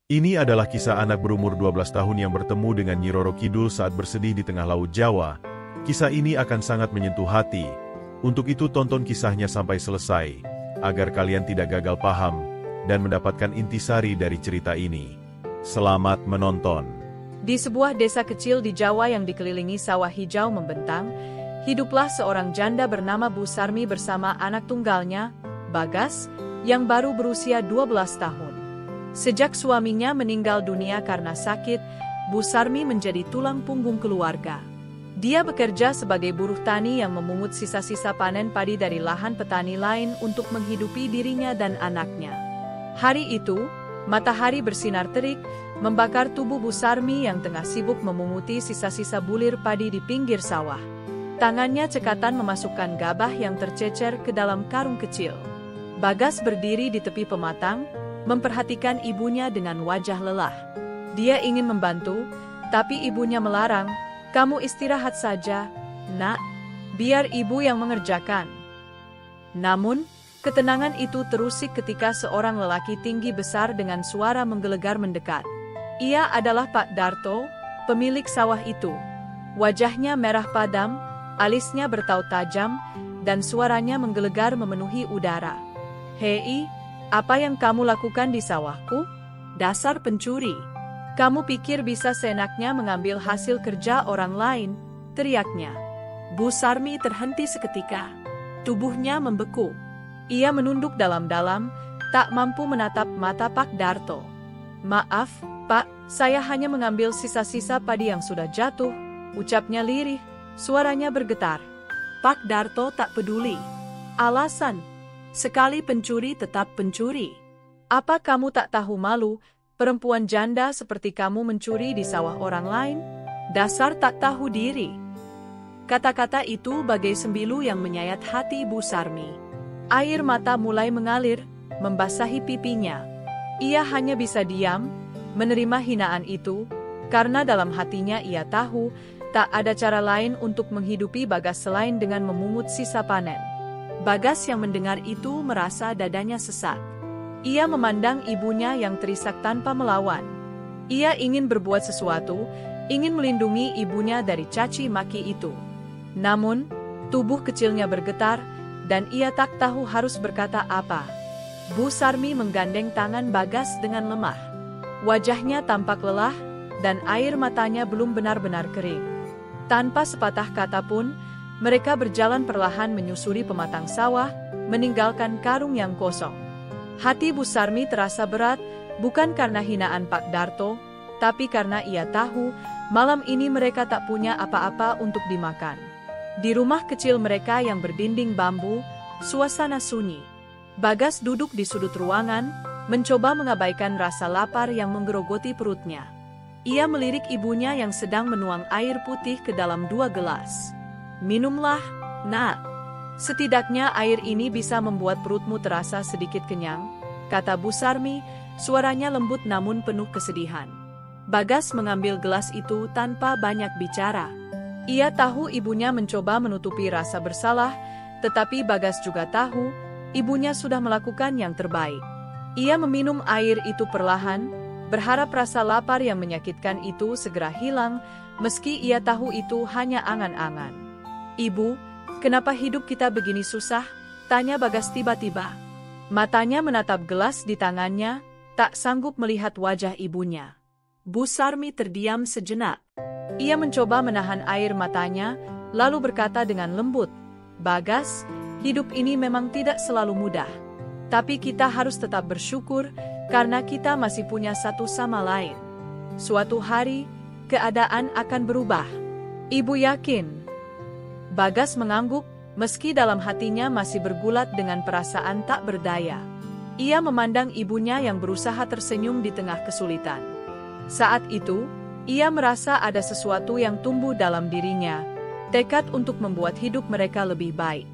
Ini adalah kisah anak berumur 12 tahun yang bertemu dengan Nyi Roro Kidul saat bersedih di tengah Laut Jawa. Kisah ini akan sangat menyentuh hati. Untuk itu tonton kisahnya sampai selesai, agar kalian tidak gagal paham, dan mendapatkan intisari dari cerita ini. Selamat menonton. Di sebuah desa kecil di Jawa yang dikelilingi sawah hijau membentang, hiduplah seorang janda bernama Bu Sarmi bersama anak tunggalnya, Bagas, yang baru berusia 12 tahun. Sejak suaminya meninggal dunia karena sakit, Bu Sarmi menjadi tulang punggung keluarga. Dia bekerja sebagai buruh tani yang memungut sisa-sisa panen padi dari lahan petani lain untuk menghidupi dirinya dan anaknya. Hari itu, matahari bersinar terik, membakar tubuh Bu Sarmi yang tengah sibuk memunguti sisa-sisa bulir padi di pinggir sawah. Tangannya cekatan memasukkan gabah yang tercecer ke dalam karung kecil. Bagas berdiri di tepi pematang, memperhatikan ibunya dengan wajah lelah. Dia ingin membantu, tapi ibunya melarang. "Kamu istirahat saja, Nak. Biar ibu yang mengerjakan." Namun, ketenangan itu terusik ketika seorang lelaki tinggi besar dengan suara menggelegar mendekat. Ia adalah Pak Darto, pemilik sawah itu. Wajahnya merah padam, alisnya bertaut tajam, dan suaranya menggelegar memenuhi udara. "Hei, apa yang kamu lakukan di sawahku? Dasar pencuri! Kamu pikir bisa seenaknya mengambil hasil kerja orang lain?" teriaknya. Bu Sarmi terhenti seketika. Tubuhnya membeku. Ia menunduk dalam-dalam, tak mampu menatap mata Pak Darto. "Maaf, Pak, saya hanya mengambil sisa-sisa padi yang sudah jatuh," ucapnya lirih, suaranya bergetar. Pak Darto tak peduli. "Alasan? Sekali pencuri tetap pencuri. Apa kamu tak tahu malu? Perempuan janda seperti kamu mencuri di sawah orang lain? Dasar tak tahu diri." Kata-kata itu bagai sembilu yang menyayat hati Bu Sarmi. Air mata mulai mengalir, membasahi pipinya. Ia hanya bisa diam, menerima hinaan itu, karena dalam hatinya ia tahu, tak ada cara lain untuk menghidupi Bagas selain dengan memungut sisa panen. Bagas yang mendengar itu merasa dadanya sesak. Ia memandang ibunya yang terisak tanpa melawan. Ia ingin berbuat sesuatu, ingin melindungi ibunya dari caci maki itu. Namun, tubuh kecilnya bergetar, dan ia tak tahu harus berkata apa. Bu Sarmi menggandeng tangan Bagas dengan lemah. Wajahnya tampak lelah, dan air matanya belum benar-benar kering. Tanpa sepatah kata pun, mereka berjalan perlahan menyusuri pematang sawah, meninggalkan karung yang kosong. Hati Bu Sarmi terasa berat, bukan karena hinaan Pak Darto, tapi karena ia tahu, malam ini mereka tak punya apa-apa untuk dimakan. Di rumah kecil mereka yang berdinding bambu, suasana sunyi. Bagas duduk di sudut ruangan, mencoba mengabaikan rasa lapar yang menggerogoti perutnya. Ia melirik ibunya yang sedang menuang air putih ke dalam 2 gelas. "Minumlah, Nak. Setidaknya air ini bisa membuat perutmu terasa sedikit kenyang," kata Bu Sarmi, suaranya lembut namun penuh kesedihan. Bagas mengambil gelas itu tanpa banyak bicara. Ia tahu ibunya mencoba menutupi rasa bersalah, tetapi Bagas juga tahu, ibunya sudah melakukan yang terbaik. Ia meminum air itu perlahan, berharap rasa lapar yang menyakitkan itu segera hilang, meski ia tahu itu hanya angan-angan. "Ibu, kenapa hidup kita begini susah?" tanya Bagas tiba-tiba. Matanya menatap gelas di tangannya, tak sanggup melihat wajah ibunya. Bu Sarmi terdiam sejenak. Ia mencoba menahan air matanya, lalu berkata dengan lembut, "Bagas, hidup ini memang tidak selalu mudah. Tapi kita harus tetap bersyukur, karena kita masih punya satu sama lain. Suatu hari, keadaan akan berubah. Ibu yakin?" Bagas mengangguk, meski dalam hatinya masih bergulat dengan perasaan tak berdaya. Ia memandang ibunya yang berusaha tersenyum di tengah kesulitan. Saat itu, ia merasa ada sesuatu yang tumbuh dalam dirinya, tekad untuk membuat hidup mereka lebih baik.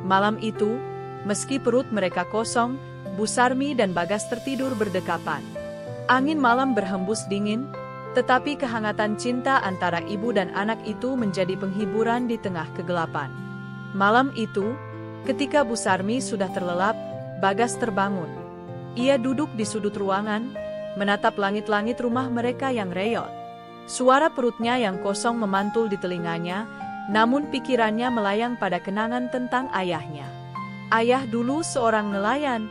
Malam itu, meski perut mereka kosong, Bu Sarmi dan Bagas tertidur berdekapan. Angin malam berhembus dingin, tetapi kehangatan cinta antara ibu dan anak itu menjadi penghiburan di tengah kegelapan. Malam itu, ketika Bu Sarmi sudah terlelap, Bagas terbangun. Ia duduk di sudut ruangan, menatap langit-langit rumah mereka yang reot. Suara perutnya yang kosong memantul di telinganya, namun pikirannya melayang pada kenangan tentang ayahnya. Ayah dulu seorang nelayan.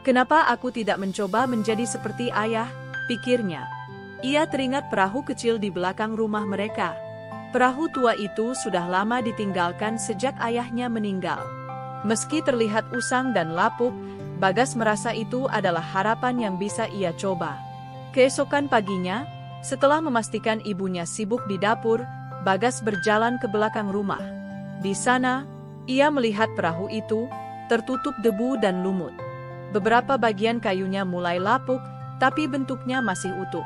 Kenapa aku tidak mencoba menjadi seperti ayah, pikirnya. Ia teringat perahu kecil di belakang rumah mereka. Perahu tua itu sudah lama ditinggalkan sejak ayahnya meninggal. Meski terlihat usang dan lapuk, Bagas merasa itu adalah harapan yang bisa ia coba. Keesokan paginya, setelah memastikan ibunya sibuk di dapur, Bagas berjalan ke belakang rumah. Di sana, ia melihat perahu itu tertutup debu dan lumut. Beberapa bagian kayunya mulai lapuk, tapi bentuknya masih utuh.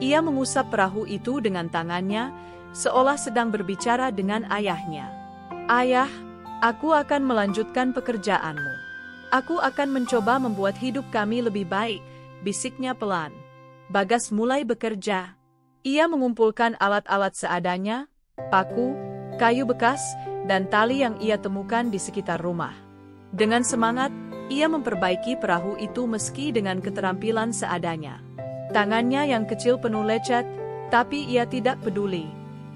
Ia mengusap perahu itu dengan tangannya, seolah sedang berbicara dengan ayahnya. "Ayah, aku akan melanjutkan pekerjaanmu. Aku akan mencoba membuat hidup kami lebih baik," bisiknya pelan. Bagas mulai bekerja. Ia mengumpulkan alat-alat seadanya, paku, kayu bekas, dan tali yang ia temukan di sekitar rumah. Dengan semangat, ia memperbaiki perahu itu meski dengan keterampilan seadanya. Tangannya yang kecil penuh lecet, tapi ia tidak peduli.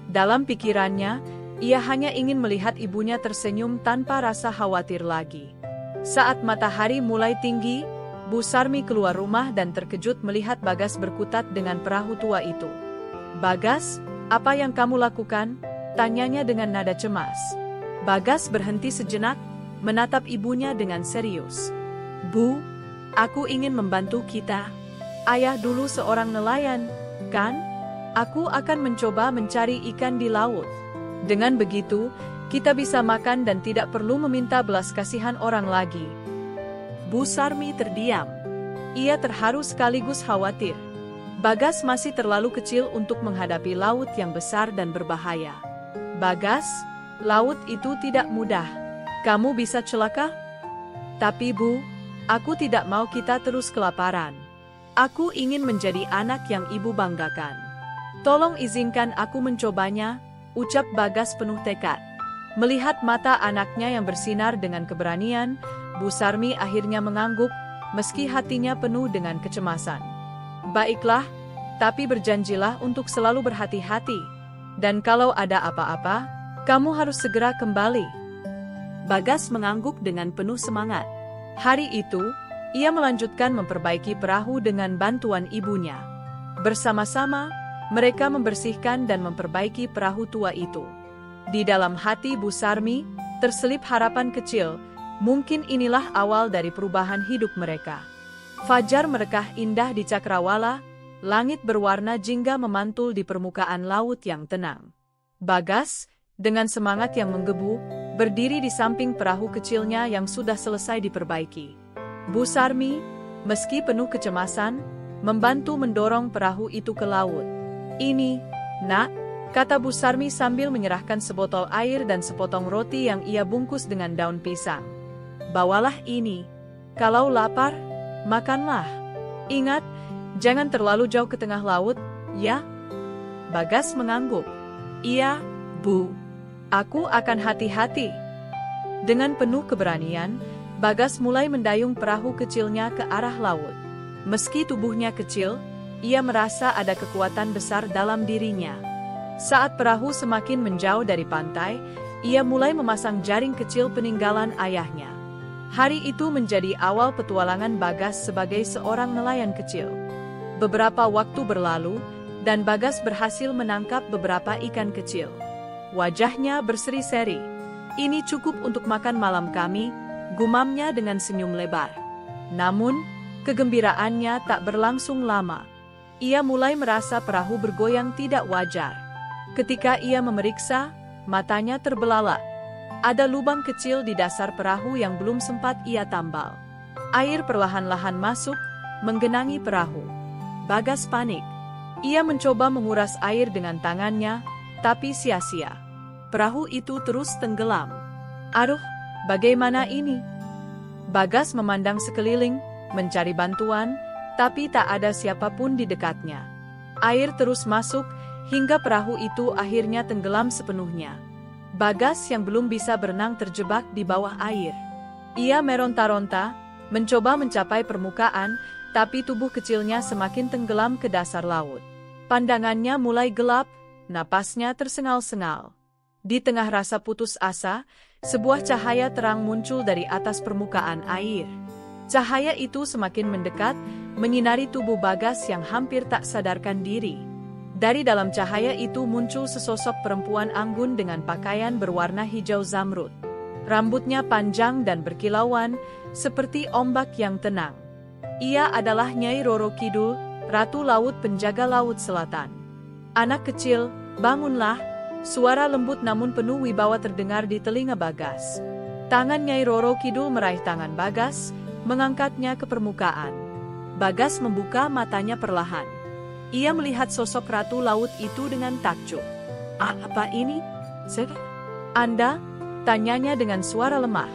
Dalam pikirannya, ia hanya ingin melihat ibunya tersenyum tanpa rasa khawatir lagi. Saat matahari mulai tinggi, Bu Sarmi keluar rumah dan terkejut melihat Bagas berkutat dengan perahu tua itu. "Bagas, apa yang kamu lakukan?" tanyanya dengan nada cemas. Bagas berhenti sejenak, menatap ibunya dengan serius. "Bu, aku ingin membantu kita. Ayah dulu seorang nelayan, kan? Aku akan mencoba mencari ikan di laut. Dengan begitu, kita bisa makan dan tidak perlu meminta belas kasihan orang lagi." Bu Sarmi terdiam. Ia terharu sekaligus khawatir. Bagas masih terlalu kecil untuk menghadapi laut yang besar dan berbahaya. "Bagas, laut itu tidak mudah. Kamu bisa celaka?" "Tapi Bu, aku tidak mau kita terus kelaparan. Aku ingin menjadi anak yang ibu banggakan. Tolong izinkan aku mencobanya," ucap Bagas penuh tekad. Melihat mata anaknya yang bersinar dengan keberanian, Bu Sarmi akhirnya mengangguk, meski hatinya penuh dengan kecemasan. "Baiklah, tapi berjanjilah untuk selalu berhati-hati. Dan kalau ada apa-apa, kamu harus segera kembali." Bagas mengangguk dengan penuh semangat. Hari itu, ia melanjutkan memperbaiki perahu dengan bantuan ibunya. Bersama-sama, mereka membersihkan dan memperbaiki perahu tua itu. Di dalam hati Bu Sarmi, terselip harapan kecil, mungkin inilah awal dari perubahan hidup mereka. Fajar merekah indah di Cakrawala, langit berwarna jingga memantul di permukaan laut yang tenang. Bagas, dengan semangat yang menggebu, berdiri di samping perahu kecilnya yang sudah selesai diperbaiki. Bu Sarmi, meski penuh kecemasan, membantu mendorong perahu itu ke laut. "Ini, Nak," kata Bu Sarmi sambil menyerahkan sebotol air dan sepotong roti yang ia bungkus dengan daun pisang. "Bawalah ini. Kalau lapar, makanlah. Ingat, jangan terlalu jauh ke tengah laut, ya?" Bagas mengangguk. "Iya, Bu. Aku akan hati-hati." Dengan penuh keberanian, Bagas mulai mendayung perahu kecilnya ke arah laut. Meski tubuhnya kecil, ia merasa ada kekuatan besar dalam dirinya. Saat perahu semakin menjauh dari pantai, ia mulai memasang jaring kecil peninggalan ayahnya. Hari itu menjadi awal petualangan Bagas sebagai seorang nelayan kecil. Beberapa waktu berlalu, dan Bagas berhasil menangkap beberapa ikan kecil. Wajahnya berseri-seri. "Ini cukup untuk makan malam kami," gumamnya dengan senyum lebar. Namun, kegembiraannya tak berlangsung lama. Ia mulai merasa perahu bergoyang tidak wajar. Ketika ia memeriksa, matanya terbelalak. Ada lubang kecil di dasar perahu yang belum sempat ia tambal. Air perlahan-lahan masuk, menggenangi perahu. Bagas panik. Ia mencoba menguras air dengan tangannya, tapi sia-sia. Perahu itu terus tenggelam. "Aduh, bagaimana ini?" Bagas memandang sekeliling, mencari bantuan, tapi tak ada siapapun di dekatnya. Air terus masuk, hingga perahu itu akhirnya tenggelam sepenuhnya. Bagas yang belum bisa berenang terjebak di bawah air. Ia meronta-ronta, mencoba mencapai permukaan, tapi tubuh kecilnya semakin tenggelam ke dasar laut. Pandangannya mulai gelap, napasnya tersengal-sengal. Di tengah rasa putus asa, sebuah cahaya terang muncul dari atas permukaan air. Cahaya itu semakin mendekat, menyinari tubuh Bagas yang hampir tak sadarkan diri. Dari dalam cahaya itu muncul sesosok perempuan anggun dengan pakaian berwarna hijau zamrud. Rambutnya panjang dan berkilauan, seperti ombak yang tenang. Ia adalah Nyai Roro Kidul, Ratu Laut Penjaga Laut Selatan. "Anak kecil, bangunlah," suara lembut namun penuh wibawa terdengar di telinga Bagas. Tangan Nyai Roro Kidul meraih tangan Bagas, mengangkatnya ke permukaan. Bagas membuka matanya perlahan. Ia melihat sosok Ratu Laut itu dengan takjub. "Apa ini? Anda?" tanyanya dengan suara lemah.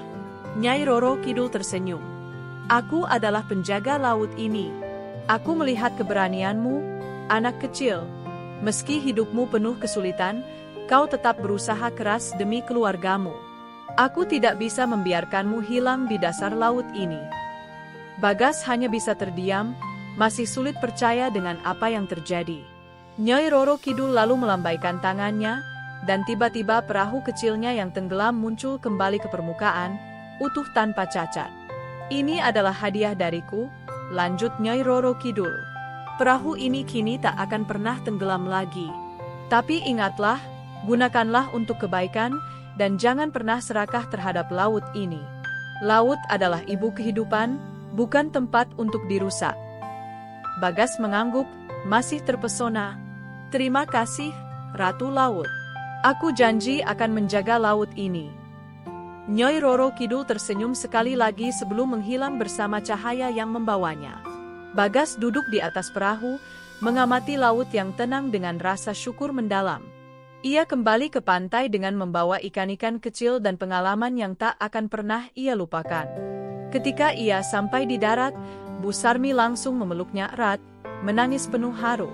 Nyai Roro Kidul tersenyum. "Aku adalah penjaga laut ini. Aku melihat keberanianmu, anak kecil. Meski hidupmu penuh kesulitan, kau tetap berusaha keras demi keluargamu. Aku tidak bisa membiarkanmu hilang di dasar laut ini." Bagas hanya bisa terdiam, masih sulit percaya dengan apa yang terjadi. Nyai Roro Kidul lalu melambaikan tangannya, dan tiba-tiba perahu kecilnya yang tenggelam muncul kembali ke permukaan, utuh tanpa cacat. "Ini adalah hadiah dariku," lanjut Nyai Roro Kidul. "Perahu ini kini tak akan pernah tenggelam lagi. Tapi ingatlah, gunakanlah untuk kebaikan, dan jangan pernah serakah terhadap laut ini. Laut adalah ibu kehidupan, bukan tempat untuk dirusak." Bagas mengangguk, masih terpesona. "Terima kasih, Ratu Laut. Aku janji akan menjaga laut ini." Nyai Roro Kidul tersenyum sekali lagi sebelum menghilang bersama cahaya yang membawanya. Bagas duduk di atas perahu, mengamati laut yang tenang dengan rasa syukur mendalam. Ia kembali ke pantai dengan membawa ikan-ikan kecil dan pengalaman yang tak akan pernah ia lupakan. Ketika ia sampai di darat, Bu Sarmi langsung memeluknya erat, menangis penuh haru.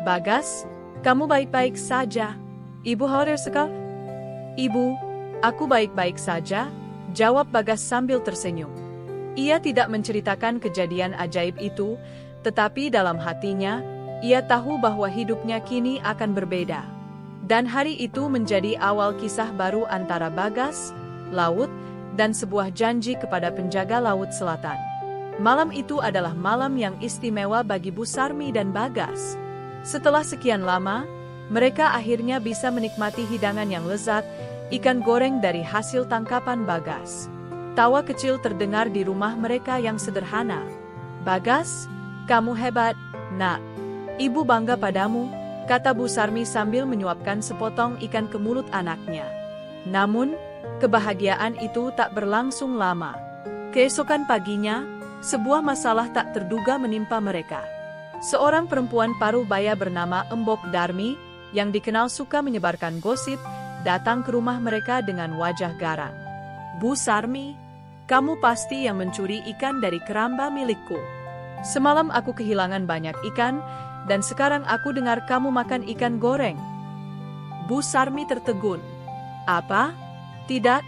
"Bagas, kamu baik-baik saja? Ibu khawatir sekali." "Ibu, aku baik-baik saja," jawab Bagas sambil tersenyum. Ia tidak menceritakan kejadian ajaib itu, tetapi dalam hatinya, ia tahu bahwa hidupnya kini akan berbeda. Dan hari itu menjadi awal kisah baru antara Bagas, laut, dan sebuah janji kepada penjaga Laut Selatan. Malam itu adalah malam yang istimewa bagi Bu Sarmi dan Bagas. Setelah sekian lama, mereka akhirnya bisa menikmati hidangan yang lezat, ikan goreng dari hasil tangkapan Bagas. Tawa kecil terdengar di rumah mereka yang sederhana. "Bagas, kamu hebat, nak. Ibu bangga padamu," kata Bu Sarmi sambil menyuapkan sepotong ikan ke mulut anaknya. Namun, kebahagiaan itu tak berlangsung lama. Keesokan paginya, sebuah masalah tak terduga menimpa mereka. Seorang perempuan paruh baya bernama Embok Darmi, yang dikenal suka menyebarkan gosip, datang ke rumah mereka dengan wajah garang. "Bu Sarmi, kamu pasti yang mencuri ikan dari keramba milikku. Semalam aku kehilangan banyak ikan, dan sekarang aku dengar kamu makan ikan goreng." Bu Sarmi tertegun. "Apa? Tidak,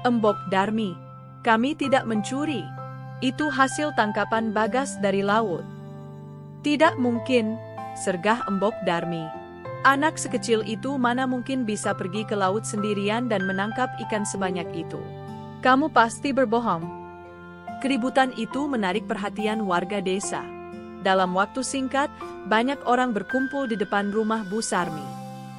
Embok Darmi. Kami tidak mencuri. Itu hasil tangkapan Bagas dari laut." "Tidak mungkin," sergah Embok Darmi. "Anak sekecil itu mana mungkin bisa pergi ke laut sendirian dan menangkap ikan sebanyak itu. Kamu pasti berbohong." Keributan itu menarik perhatian warga desa. Dalam waktu singkat, banyak orang berkumpul di depan rumah Bu Sarmi.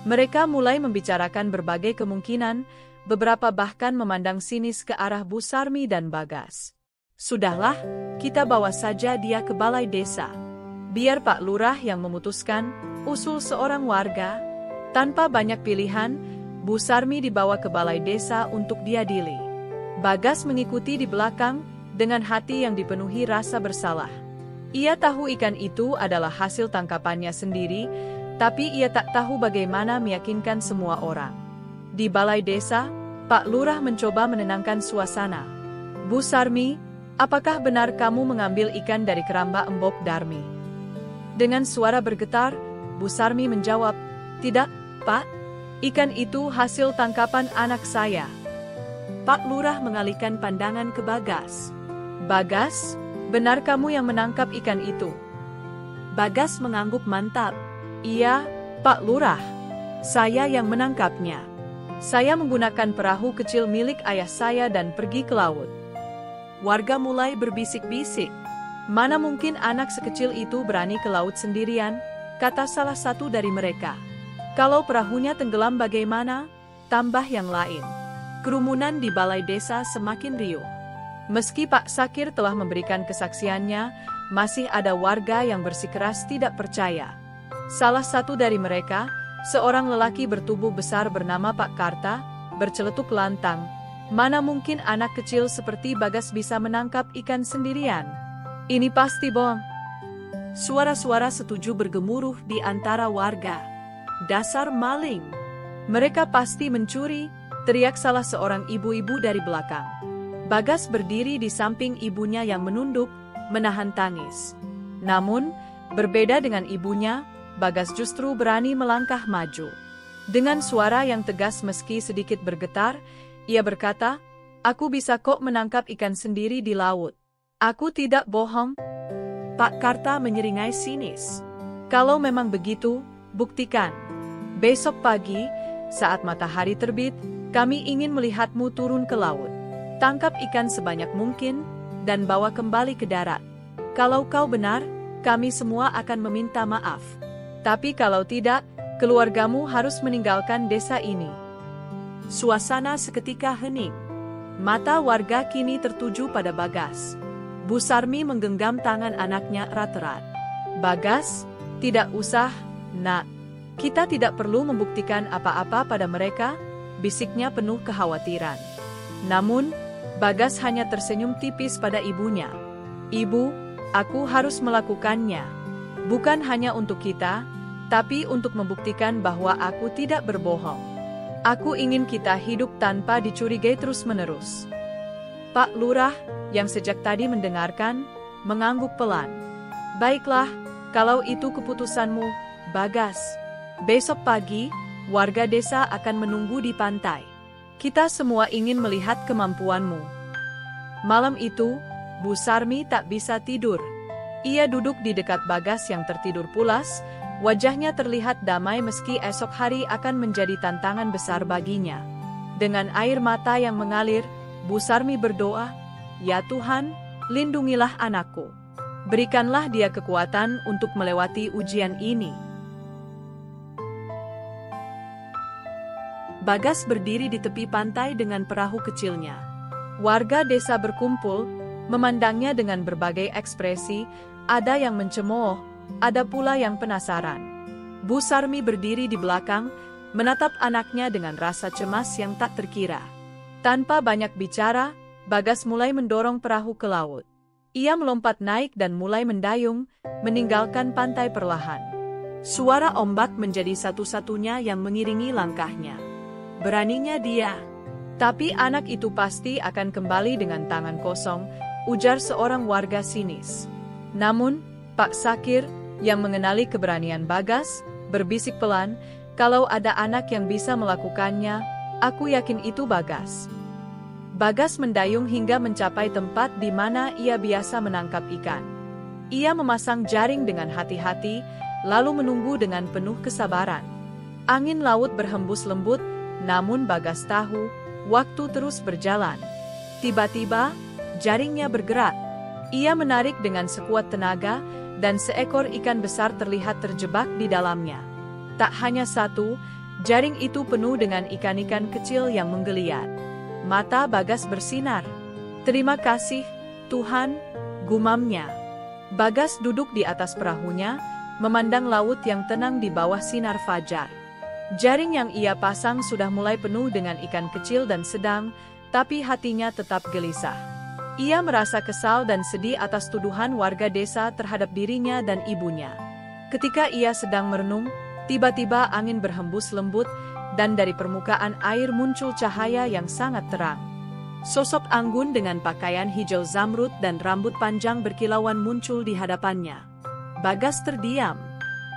Mereka mulai membicarakan berbagai kemungkinan, beberapa bahkan memandang sinis ke arah Bu Sarmi dan Bagas. "Sudahlah, kita bawa saja dia ke balai desa. Biar Pak Lurah yang memutuskan," usul seorang warga. Tanpa banyak pilihan, Bu Sarmi dibawa ke balai desa untuk diadili. Bagas mengikuti di belakang, dengan hati yang dipenuhi rasa bersalah. Ia tahu ikan itu adalah hasil tangkapannya sendiri, tapi ia tak tahu bagaimana meyakinkan semua orang. Di balai desa, Pak Lurah mencoba menenangkan suasana. "Bu Sarmi, apakah benar kamu mengambil ikan dari keramba Embok Darmi?" Dengan suara bergetar, Bu Sarmi menjawab, "Tidak, Pak. Ikan itu hasil tangkapan anak saya." Pak Lurah mengalihkan pandangan ke Bagas. "Bagas, Benar kamu yang menangkap ikan itu? Bagas mengangguk mantap. Iya, Pak Lurah. Saya yang menangkapnya. Saya menggunakan perahu kecil milik ayah saya dan pergi ke laut. Warga mulai berbisik-bisik. Mana mungkin anak sekecil itu berani ke laut sendirian, kata salah satu dari mereka. Kalau perahunya tenggelam bagaimana? Tambah yang lain. Kerumunan di balai desa semakin riuh. Meski Pak Sakir telah memberikan kesaksiannya, masih ada warga yang bersikeras tidak percaya. Salah satu dari mereka, seorang lelaki bertubuh besar bernama Pak Karta, berceletuk lantang. Mana mungkin anak kecil seperti Bagas bisa menangkap ikan sendirian? Ini pasti bohong. Suara-suara setuju bergemuruh di antara warga. Dasar maling. Mereka pasti mencuri, teriak salah seorang ibu-ibu dari belakang. Bagas berdiri di samping ibunya yang menunduk, menahan tangis. Namun, berbeda dengan ibunya, Bagas justru berani melangkah maju. Dengan suara yang tegas meski sedikit bergetar, ia berkata, "Aku bisa kok menangkap ikan sendiri di laut. Aku tidak bohong." Pak Karta menyeringai sinis. "Kalau memang begitu, buktikan. Besok pagi, saat matahari terbit, kami ingin melihatmu turun ke laut. Tangkap ikan sebanyak mungkin, dan bawa kembali ke darat. Kalau kau benar, kami semua akan meminta maaf. Tapi kalau tidak, keluargamu harus meninggalkan desa ini." Suasana seketika hening. Mata warga kini tertuju pada Bagas. Bu Sarmi menggenggam tangan anaknya erat-erat. "Bagas, tidak usah, Nak. Kita tidak perlu membuktikan apa-apa pada mereka," bisiknya penuh kekhawatiran. Namun, Bagas hanya tersenyum tipis pada ibunya. "Ibu, aku harus melakukannya. Bukan hanya untuk kita, tapi untuk membuktikan bahwa aku tidak berbohong. Aku ingin kita hidup tanpa dicurigai terus-menerus." Pak Lurah, yang sejak tadi mendengarkan, mengangguk pelan. "Baiklah, kalau itu keputusanmu, Bagas. Besok pagi, warga desa akan menunggu di pantai. Kita semua ingin melihat kemampuanmu." Malam itu, Bu Sarmi tak bisa tidur. Ia duduk di dekat Bagas yang tertidur pulas, wajahnya terlihat damai meski esok hari akan menjadi tantangan besar baginya. Dengan air mata yang mengalir, Bu Sarmi berdoa, "Ya Tuhan, lindungilah anakku. Berikanlah dia kekuatan untuk melewati ujian ini." Bagas berdiri di tepi pantai dengan perahu kecilnya. Warga desa berkumpul, memandangnya dengan berbagai ekspresi, ada yang mencemooh, ada pula yang penasaran. Bu Sarmi berdiri di belakang, menatap anaknya dengan rasa cemas yang tak terkira. Tanpa banyak bicara, Bagas mulai mendorong perahu ke laut. Ia melompat naik dan mulai mendayung, meninggalkan pantai perlahan. Suara ombak menjadi satu-satunya yang mengiringi langkahnya. Beraninya dia. "Tapi anak itu pasti akan kembali dengan tangan kosong," ujar seorang warga sinis. Namun, Pak Sakir, yang mengenali keberanian Bagas, berbisik pelan, "Kalau ada anak yang bisa melakukannya, aku yakin itu Bagas." Bagas mendayung hingga mencapai tempat di mana ia biasa menangkap ikan. Ia memasang jaring dengan hati-hati, lalu menunggu dengan penuh kesabaran. Angin laut berhembus lembut, namun Bagas tahu, waktu terus berjalan. Tiba-tiba, jaringnya bergerak. Ia menarik dengan sekuat tenaga, dan seekor ikan besar terlihat terjebak di dalamnya. Tak hanya satu, jaring itu penuh dengan ikan-ikan kecil yang menggeliat. Mata Bagas bersinar. "Terima kasih, Tuhan," gumamnya. Bagas duduk di atas perahunya, memandang laut yang tenang di bawah sinar fajar. Jaring yang ia pasang sudah mulai penuh dengan ikan kecil dan sedang, tapi hatinya tetap gelisah. Ia merasa kesal dan sedih atas tuduhan warga desa terhadap dirinya dan ibunya. Ketika ia sedang merenung, tiba-tiba angin berhembus lembut, dan dari permukaan air muncul cahaya yang sangat terang. Sosok anggun dengan pakaian hijau zamrud dan rambut panjang berkilauan muncul di hadapannya. Bagas terdiam.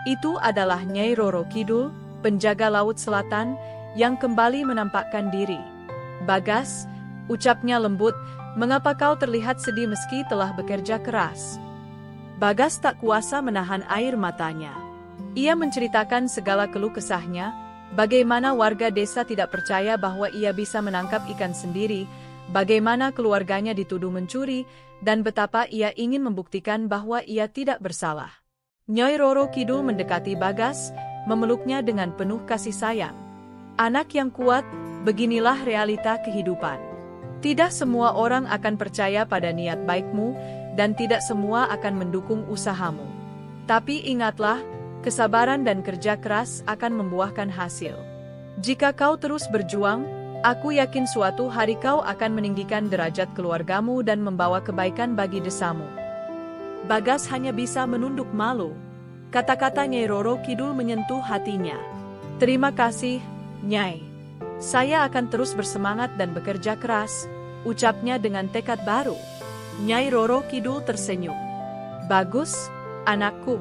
Itu adalah Nyai Roro Kidul, penjaga laut selatan, yang kembali menampakkan diri. "Bagas," ucapnya lembut, Mengapa kau terlihat sedih meski telah bekerja keras? Bagas tak kuasa menahan air matanya. Ia menceritakan segala keluh kesahnya, bagaimana warga desa tidak percaya bahwa ia bisa menangkap ikan sendiri, bagaimana keluarganya dituduh mencuri, dan betapa ia ingin membuktikan bahwa ia tidak bersalah. Nyai Roro Kidul mendekati Bagas, memeluknya dengan penuh kasih sayang. Anak yang kuat, beginilah realita kehidupan. Tidak semua orang akan percaya pada niat baikmu, dan tidak semua akan mendukung usahamu. Tapi ingatlah, kesabaran dan kerja keras akan membuahkan hasil. Jika kau terus berjuang, aku yakin suatu hari kau akan meninggikan derajat keluargamu dan membawa kebaikan bagi desamu. Bagas hanya bisa menunduk malu. Kata-kata Nyai Roro Kidul menyentuh hatinya. Terima kasih, Nyai. Saya akan terus bersemangat dan bekerja keras, ucapnya dengan tekad baru. Nyai Roro Kidul tersenyum. Bagus, anakku.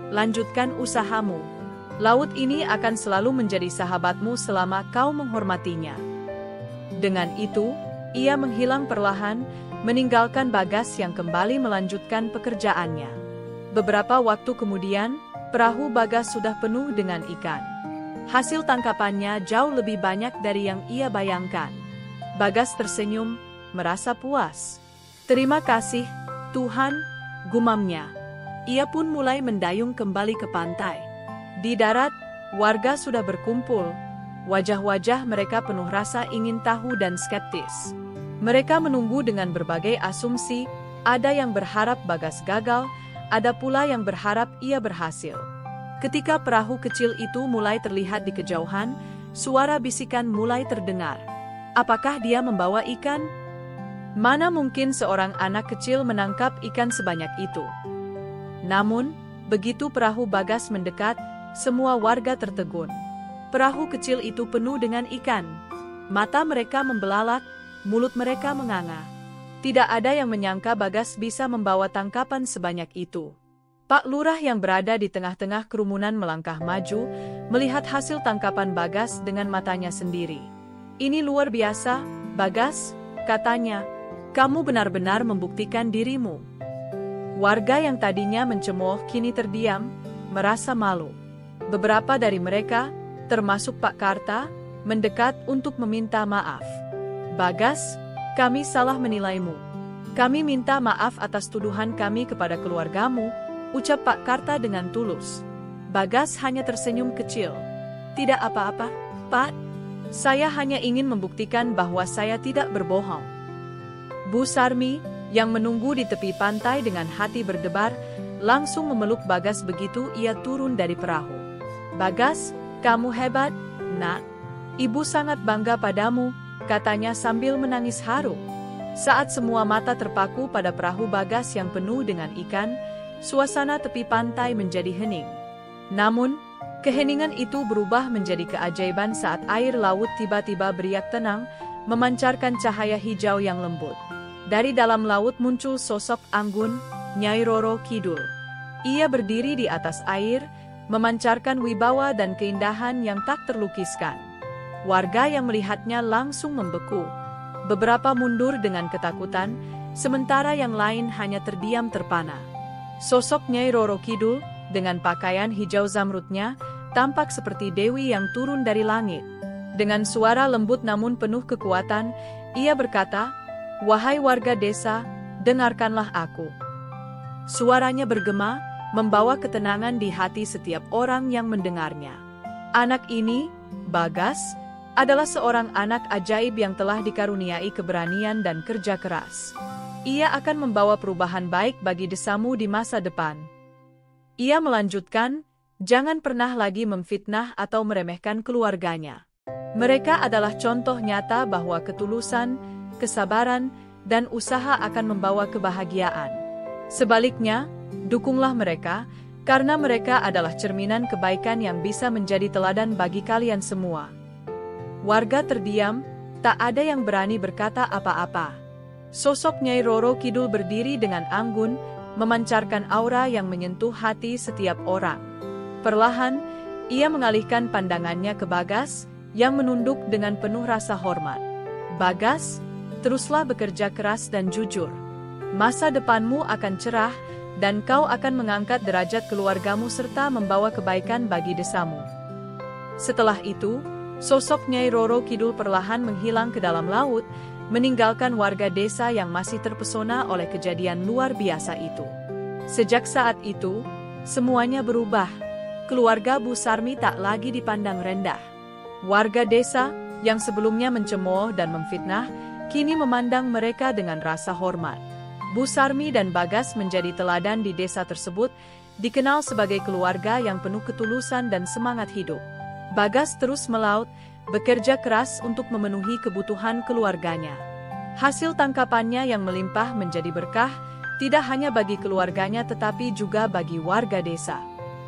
Lanjutkan usahamu. Laut ini akan selalu menjadi sahabatmu selama kau menghormatinya. Dengan itu, ia menghilang perlahan, meninggalkan Bagas yang kembali melanjutkan pekerjaannya. Beberapa waktu kemudian, perahu Bagas sudah penuh dengan ikan. Hasil tangkapannya jauh lebih banyak dari yang ia bayangkan. Bagas tersenyum, merasa puas. Terima kasih, Tuhan, gumamnya. Ia pun mulai mendayung kembali ke pantai. Di darat, warga sudah berkumpul. Wajah-wajah mereka penuh rasa ingin tahu dan skeptis. Mereka menunggu dengan berbagai asumsi, ada yang berharap Bagas gagal, ada pula yang berharap ia berhasil. Ketika perahu kecil itu mulai terlihat di kejauhan, suara bisikan mulai terdengar. Apakah dia membawa ikan? Mana mungkin seorang anak kecil menangkap ikan sebanyak itu? Namun, begitu perahu Bagas mendekat, semua warga tertegun. Perahu kecil itu penuh dengan ikan. Mata mereka membelalak, mulut mereka menganga. Tidak ada yang menyangka Bagas bisa membawa tangkapan sebanyak itu. Pak Lurah yang berada di tengah-tengah kerumunan melangkah maju, melihat hasil tangkapan Bagas dengan matanya sendiri. Ini luar biasa, Bagas, katanya. Kamu benar-benar membuktikan dirimu. Warga yang tadinya mencemooh kini terdiam, merasa malu. Beberapa dari mereka, termasuk Pak Karta, mendekat untuk meminta maaf. Bagas, kami salah menilaimu. Kami minta maaf atas tuduhan kami kepada keluargamu, ucap Pak Karta dengan tulus. Bagas hanya tersenyum kecil. Tidak apa-apa, Pak. Saya hanya ingin membuktikan bahwa saya tidak berbohong. Bu Sarmi, yang menunggu di tepi pantai dengan hati berdebar, langsung memeluk Bagas begitu ia turun dari perahu. Bagas, kamu hebat, nak. Ibu sangat bangga padamu, katanya sambil menangis haru. Saat semua mata terpaku pada perahu Bagas yang penuh dengan ikan, suasana tepi pantai menjadi hening. Namun, keheningan itu berubah menjadi keajaiban saat air laut tiba-tiba beriak tenang, memancarkan cahaya hijau yang lembut. Dari dalam laut muncul sosok anggun, Nyai Roro Kidul. Ia berdiri di atas air, memancarkan wibawa dan keindahan yang tak terlukiskan. Warga yang melihatnya langsung membeku. Beberapa mundur dengan ketakutan, sementara yang lain hanya terdiam terpana. Sosok Nyai Roro Kidul, dengan pakaian hijau zamrudnya, tampak seperti dewi yang turun dari langit. Dengan suara lembut namun penuh kekuatan, ia berkata, "Wahai warga desa, dengarkanlah aku." Suaranya bergema, membawa ketenangan di hati setiap orang yang mendengarnya. Anak ini, Bagas, adalah seorang anak ajaib yang telah dikaruniai keberanian dan kerja keras. Ia akan membawa perubahan baik bagi desamu di masa depan. Ia melanjutkan, jangan pernah lagi memfitnah atau meremehkan keluarganya. Mereka adalah contoh nyata bahwa ketulusan, kesabaran, dan usaha akan membawa kebahagiaan. Sebaliknya, dukunglah mereka, karena mereka adalah cerminan kebaikan yang bisa menjadi teladan bagi kalian semua. Warga terdiam, tak ada yang berani berkata apa-apa. Sosok Nyai Roro Kidul berdiri dengan anggun, memancarkan aura yang menyentuh hati setiap orang. Perlahan, ia mengalihkan pandangannya ke Bagas, yang menunduk dengan penuh rasa hormat. Bagas, Teruslah bekerja keras dan jujur. Masa depanmu akan cerah, dan kau akan mengangkat derajat keluargamu serta membawa kebaikan bagi desamu. Setelah itu, sosok Nyai Roro Kidul perlahan menghilang ke dalam laut, meninggalkan warga desa yang masih terpesona oleh kejadian luar biasa itu. Sejak saat itu, semuanya berubah. Keluarga Bu Sarmi tak lagi dipandang rendah. Warga desa, yang sebelumnya mencemooh dan memfitnah, kini memandang mereka dengan rasa hormat. Bu Sarmi dan Bagas menjadi teladan di desa tersebut, dikenal sebagai keluarga yang penuh ketulusan dan semangat hidup. Bagas terus melaut, bekerja keras untuk memenuhi kebutuhan keluarganya. Hasil tangkapannya yang melimpah menjadi berkah, tidak hanya bagi keluarganya tetapi juga bagi warga desa.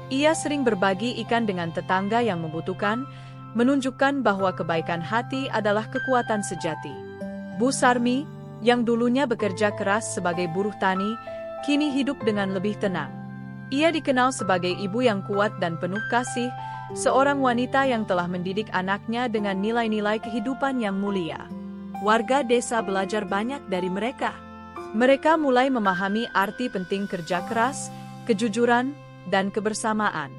Ia sering berbagi ikan dengan tetangga yang membutuhkan, menunjukkan bahwa kebaikan hati adalah kekuatan sejati. Bu Sarmi, yang dulunya bekerja keras sebagai buruh tani, kini hidup dengan lebih tenang. Ia dikenal sebagai ibu yang kuat dan penuh kasih, seorang wanita yang telah mendidik anaknya dengan nilai-nilai kehidupan yang mulia. Warga desa belajar banyak dari mereka. Mereka mulai memahami arti penting kerja keras, kejujuran, dan kebersamaan.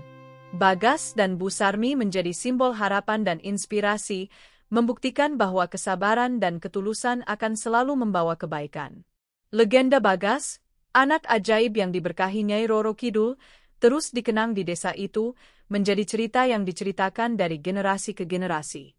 Bagas dan Bu Sarmi menjadi simbol harapan dan inspirasi, membuktikan bahwa kesabaran dan ketulusan akan selalu membawa kebaikan. Legenda Bagas, anak ajaib yang diberkahi Nyai Roro Kidul, terus dikenang di desa itu, menjadi cerita yang diceritakan dari generasi ke generasi.